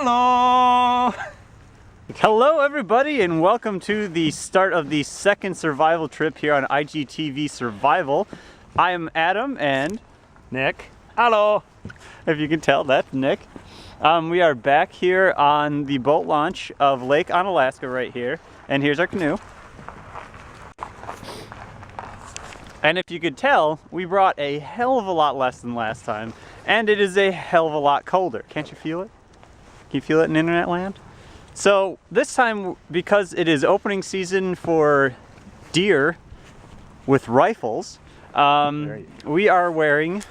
Hello! Hello everybody and welcome to the start of the second survival trip here on IGTV Survival. I am Adam and Nick. Hello! If you can tell, that's Nick. We are back here on the boat launch of Lake Onalaska right here. And here's our canoe. And if you could tell, we brought a hell of a lot less than last time. And it is a hell of a lot colder. Can't you feel it? Can you feel it in internet land? So this time, because it is opening season for deer with rifles, we are wearing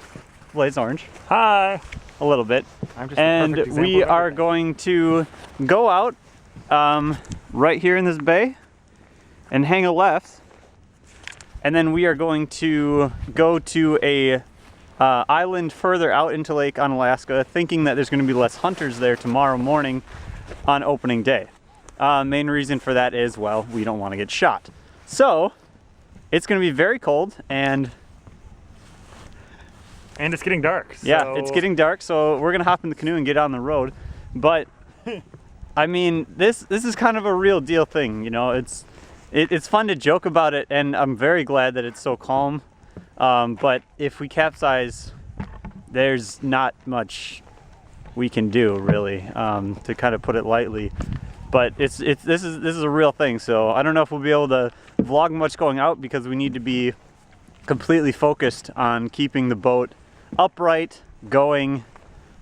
Blaze Orange. Hi! A little bit. And we are going to go out right here in this bay and hang a left. And then we are going to go to a island further out into Lake Onalaska, thinking that there's going to be less hunters there tomorrow morning on opening day. Main reason for that is, well, we don't want to get shot. So it's going to be very cold and it's getting dark. So... Yeah, it's getting dark, so we're going to hop in the canoe and get on the road. But I mean, this is kind of a real deal thing, you know. It's fun to joke about it, and I'm very glad that it's so calm. But if we capsize, there's not much we can do, really, to kind of put it lightly. But this is a real thing, so I don't know if we'll be able to vlog much going out because we need to be completely focused on keeping the boat upright, going,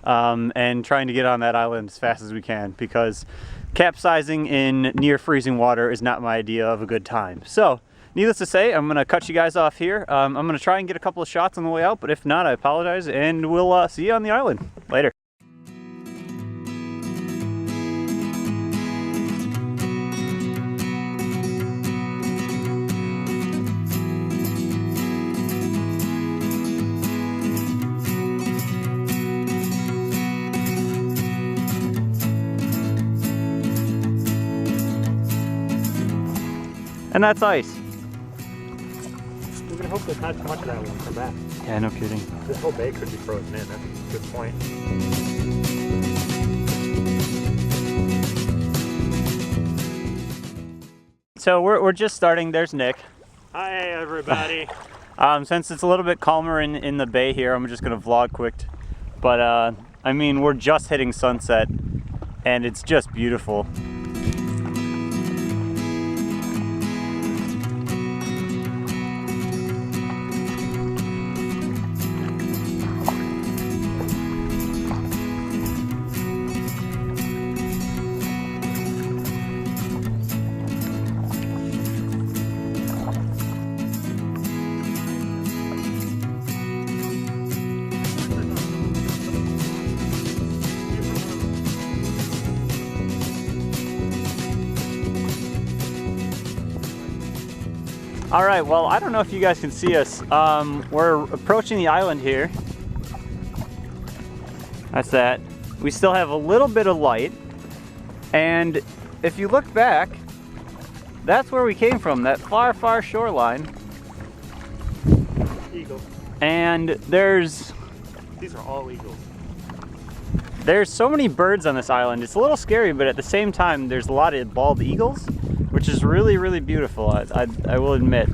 and trying to get on that island as fast as we can, because capsizing in near freezing water is not my idea of a good time. So, needless to say, I'm going to cut you guys off here. I'm going to try and get a couple of shots on the way out, but if not, I apologize, and we'll see you on the island. Later. And that's ice. We're gonna hope there's not too much of that when we come back. Yeah, no kidding. This whole bay could be frozen in. That's a good point. So we're just starting. There's Nick. Hi everybody. Since it's a little bit calmer in the bay here, I'm just gonna vlog quick. But I mean, we're just hitting sunset, and it's just beautiful. All right, well, I don't know if you guys can see us. We're approaching the island here. That's that. We still have a little bit of light. And if you look back, that's where we came from, that far, far shoreline. Eagles. And these are all eagles. There's so many birds on this island. It's a little scary, but at the same time, there's a lot of bald eagles, which is really, really beautiful, I will admit.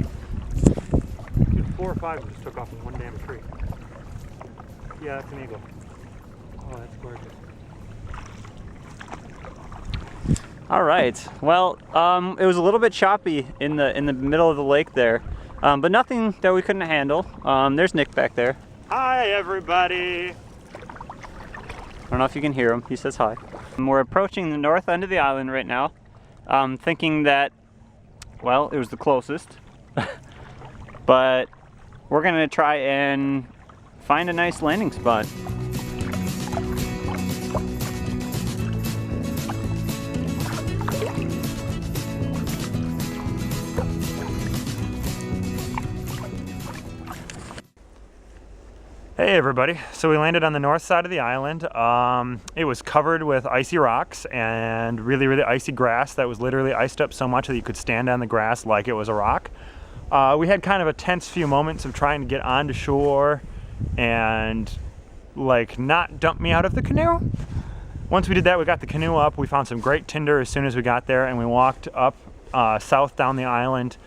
Dude, 4 or 5 just took off in one damn tree. Yeah, that's an eagle. Oh, that's gorgeous. All right. Well, it was a little bit choppy in the middle of the lake there, but nothing that we couldn't handle. There's Nick back there. Hi, everybody. I don't know if you can hear him. He says hi. We're approaching the north end of the island right now. Thinking that, well, it was the closest, but we're gonna try and find a nice landing spot. Hey everybody, so we landed on the north side of the island. It was covered with icy rocks and really, really icy grass that was literally iced up so much that you could stand on the grass like it was a rock. We had kind of a tense few moments of trying to get onto shore and like not dump me out of the canoe Once we did that, we got the canoe up. We found some great tinder as soon as we got there, and we walked up south down the island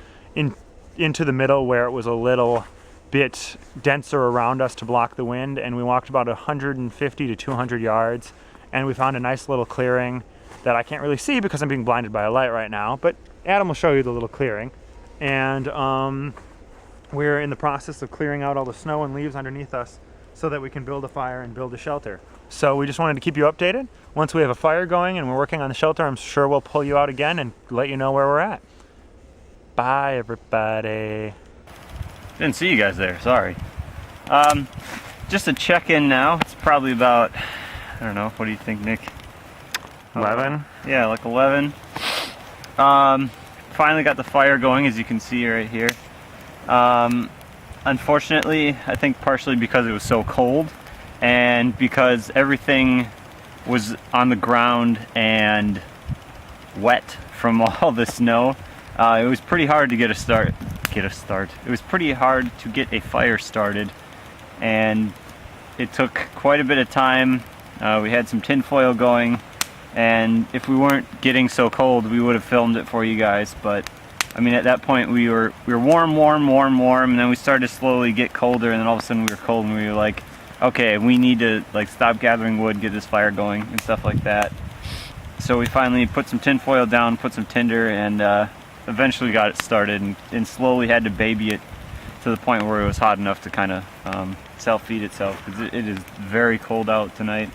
into the middle where it was a little bit denser around us to block the wind, and we walked about 150 to 200 yards, and we found a nice little clearing that I can't really see because I'm being blinded by a light right now, but Adam will show you the little clearing. And we're in the process of clearing out all the snow and leaves underneath us so that we can build a fire and build a shelter. So we just wanted to keep you updated. Once we have a fire going and we're working on the shelter, I'm sure we'll pull you out again and let you know where we're at. Bye, everybody. Didn't see you guys there, sorry. Just a check-in now. It's probably about, I don't know, what do you think, Nick? 11? Yeah, like 11. Finally got the fire going, as you can see right here. Unfortunately, I think partially because it was so cold and because everything was on the ground and wet from all the snow, it was pretty hard to get a start. It was pretty hard to get a fire started, and it took quite a bit of time. We had some tin foil going, and if we weren't getting so cold, we would have filmed it for you guys. But I mean, at that point we were warm, and then we started to slowly get colder, and then all of a sudden we were cold, and we were like, okay, we need to like stop gathering wood, get this fire going, and stuff like that. So we finally put some tin foil down, put some tinder, and eventually got it started, and slowly had to baby it to the point where it was hot enough to kind of self-feed itself. It is very cold out tonight.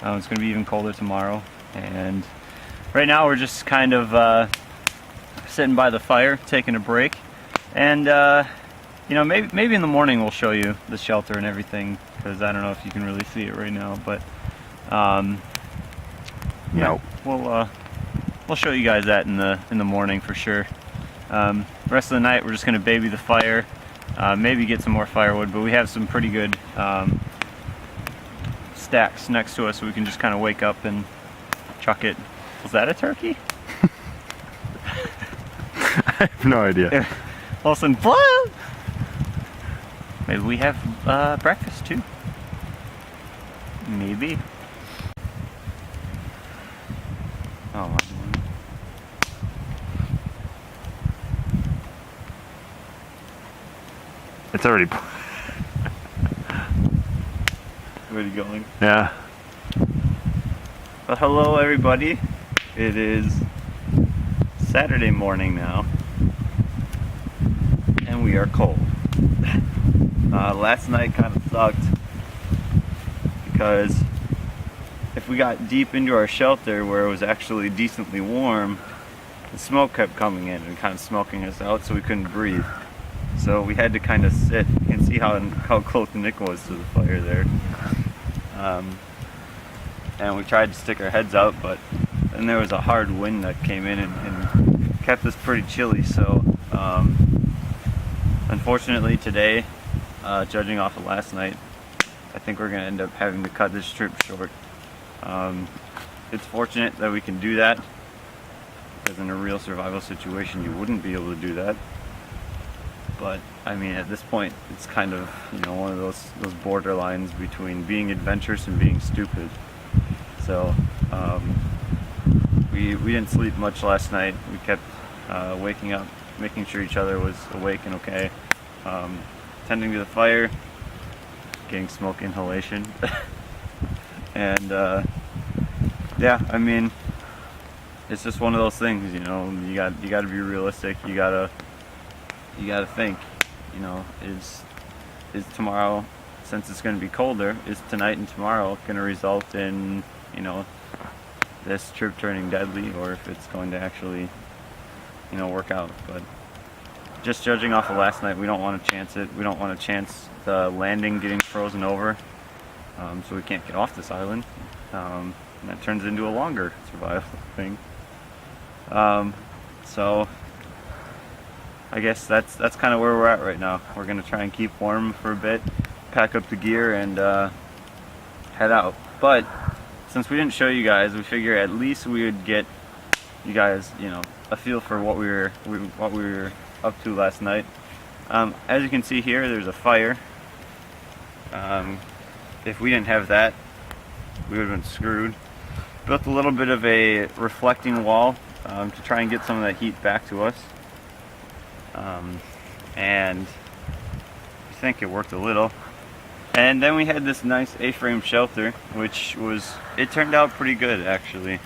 It's going to be even colder tomorrow, and right now we're just kind of sitting by the fire, taking a break, and you know, maybe in the morning we'll show you the shelter and everything, because I don't know if you can really see it right now, but yeah, we'll show you guys that in the morning for sure. The rest of the night we're just going to baby the fire, maybe get some more firewood, but we have some pretty good stacks next to us, so we can just kind of wake up and chuck it. Was that a turkey? I have no idea. All of a sudden, blah! Maybe we have breakfast too. Maybe. Oh. It's already. Where are you going? Yeah. Well, hello everybody. It is Saturday morning now, and we are cold. Last night kind of sucked because if we got deep into our shelter where it was actually decently warm, the smoke kept coming in and kind of smoking us out, so we couldn't breathe. So we had to kind of sit. You can see how close Nick was to the fire there. And we tried to stick our heads out, but then there was a hard wind that came in and kept us pretty chilly. So unfortunately today, judging off of last night, I think we're going to end up having to cut this trip short. It's fortunate that we can do that, because in a real survival situation you wouldn't be able to do that. But I mean, at this point it's kind of, you know, one of those borderlines between being adventurous and being stupid. So we didn't sleep much last night. We kept waking up, making sure each other was awake and okay, tending to the fire, getting smoke inhalation, and yeah, I mean, it's just one of those things, you know. You got to be realistic. You gotta think, you know, is tomorrow, since it's going to be colder, is tonight and tomorrow going to result in, you know, this trip turning deadly, or if it's going to actually, you know, work out. But just judging off of last night, we don't want to chance it. We don't want to chance the landing getting frozen over, so we can't get off this island, and that turns into a longer survival thing. So I guess that's kind of where we're at right now. We're gonna try and keep warm for a bit, pack up the gear, and head out. But since we didn't show you guys, we figure at least we would get you guys, you know, a feel for what we were up to last night. As you can see here, there's a fire. If we didn't have that, we would have been screwed. Built a little bit of a reflecting wall to try and get some of that heat back to us. And I think it worked a little. And then we had this nice A-frame shelter, which it turned out pretty good actually.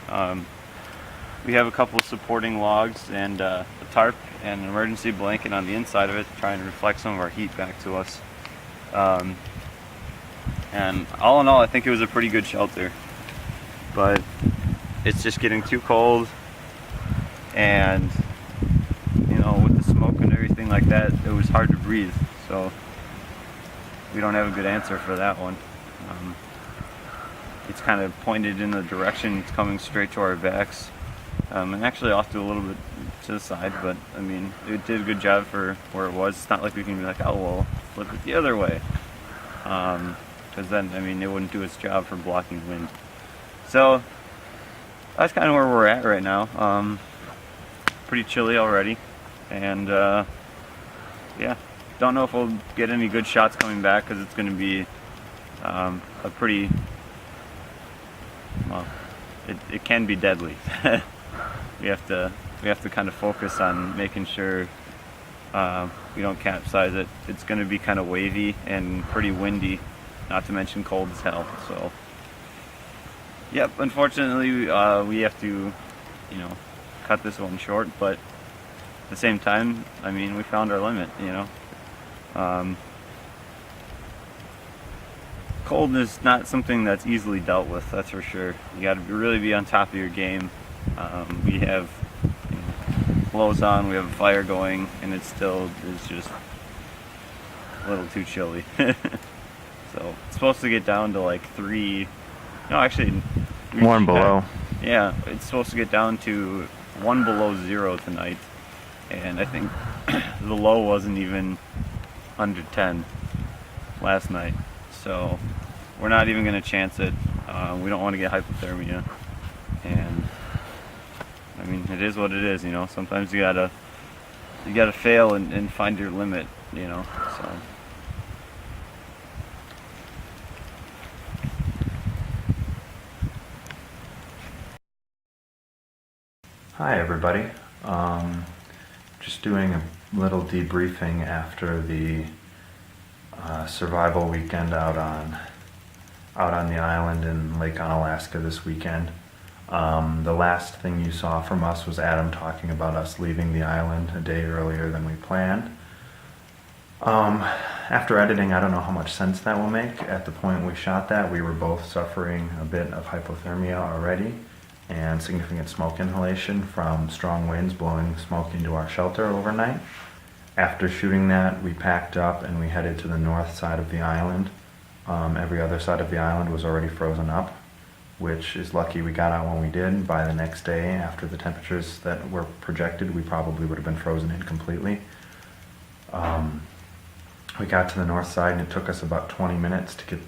We have a couple of supporting logs and a tarp and an emergency blanket on the inside of it to try and reflect some of our heat back to us. And all in all, I think it was a pretty good shelter. But it's just getting too cold, and you know, with the smoke and everything like that, it was hard to breathe. So we don't have a good answer for that one. It's kind of pointed in the direction it's coming straight to our backs, and actually off to a little bit to the side, but I mean, it did a good job for where it was. It's not like we can be like, oh well, flip it the other way, because then, I mean, it wouldn't do its job for blocking wind. So that's kind of where we're at right now. Pretty chilly already, and yeah, don't know if we'll get any good shots coming back, because it's going to be a pretty, well, it can be deadly. we have to kind of focus on making sure we don't capsize it. It's going to be kind of wavy and pretty windy, not to mention cold as hell. So yep, unfortunately we have to, you know, cut this one short, but at the same time, I mean, we found our limit, you know. Cold is not something that's easily dealt with, that's for sure. You got to really be on top of your game. We have, you know, clothes on, we have a fire going, and it still is just a little too chilly. So it's supposed to get down to like 3, no, actually 1 below. Yeah, it's supposed to get down to 1 below 0 tonight, and I think the low wasn't even under 10 last night. So we're not even going to chance it. We don't want to get hypothermia, and I mean, it is what it is, you know. Sometimes you gotta fail and find your limit, you know. So hi everybody. Just doing a little debriefing after the survival weekend out on the island in Lake Onalaska this weekend. The last thing you saw from us was Adam talking about us leaving the island a day earlier than we planned. After editing, I don't know how much sense that will make. At the point we shot that, we were both suffering a bit of hypothermia already and significant smoke inhalation from strong winds blowing smoke into our shelter overnight. After shooting that, we packed up and we headed to the north side of the island. Every other side of the island was already frozen up, which is lucky we got out when we did. By the next day, after the temperatures that were projected, we probably would have been frozen in completely. We got to the north side and it took us about 20 minutes to get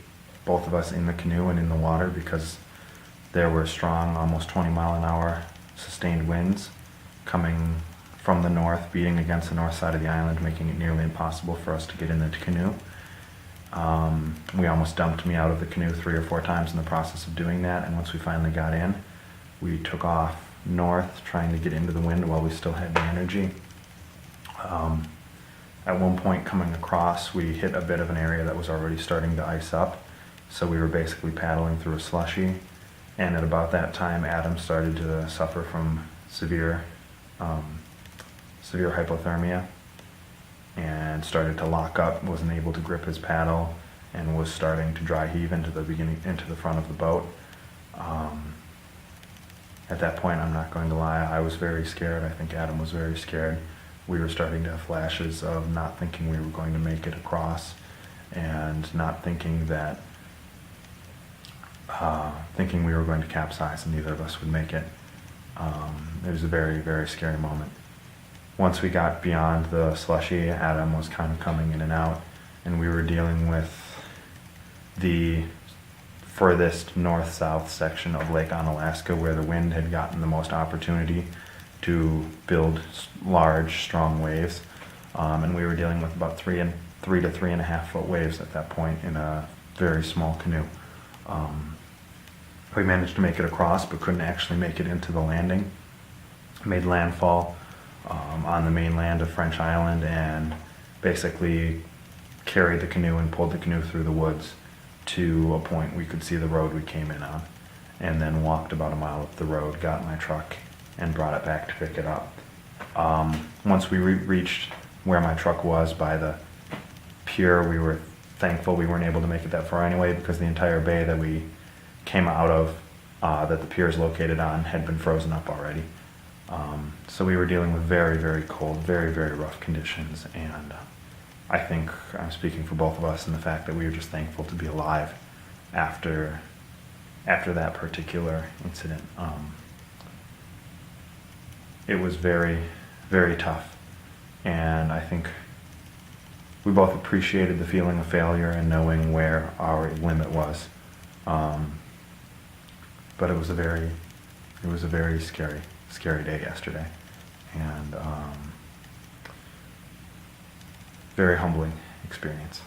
both of us in the canoe and in the water, because there were strong, almost 20-mile-an-hour sustained winds coming from the north, beating against the north side of the island, making it nearly impossible for us to get in the canoe. We almost dumped me out of the canoe 3 or 4 times in the process of doing that, and once we finally got in, we took off north, trying to get into the wind while we still had the energy. At one point coming across, we hit a bit of an area that was already starting to ice up, so we were basically paddling through a slushy, and at about that time Adam started to suffer from severe hypothermia and started to lock up, wasn't able to grip his paddle, and was starting to dry heave into the front of the boat. At that point, I'm not going to lie, I was very scared. I think Adam was very scared. We were starting to have flashes of not thinking we were going to make it across, and not thinking that thinking we were going to capsize and neither of us would make it. It was a very, very scary moment. Once we got beyond the slushy, Adam was kind of coming in and out, and we were dealing with the furthest north-south section of Lake Onalaska, where the wind had gotten the most opportunity to build large, strong waves. And we were dealing with about 3 to 3.5 foot waves at that point in a very small canoe. We managed to make it across, but couldn't actually make it into the landing. Made landfall on the mainland of French Island and basically carried the canoe and pulled the canoe through the woods to a point we could see the road we came in on, and then walked about a mile up the road, got in my truck, and brought it back to pick it up. Once we reached where my truck was by the pier, we were thankful we weren't able to make it that far anyway, because the entire bay that we came out of, that the pier is located on, had been frozen up already. So we were dealing with very, very cold, very, very rough conditions, and I think I'm speaking for both of us in the fact that we were just thankful to be alive after that particular incident. It was very, very tough, and I think we both appreciated the feeling of failure and knowing where our limit was. But it was a very scary day yesterday, and very humbling experience.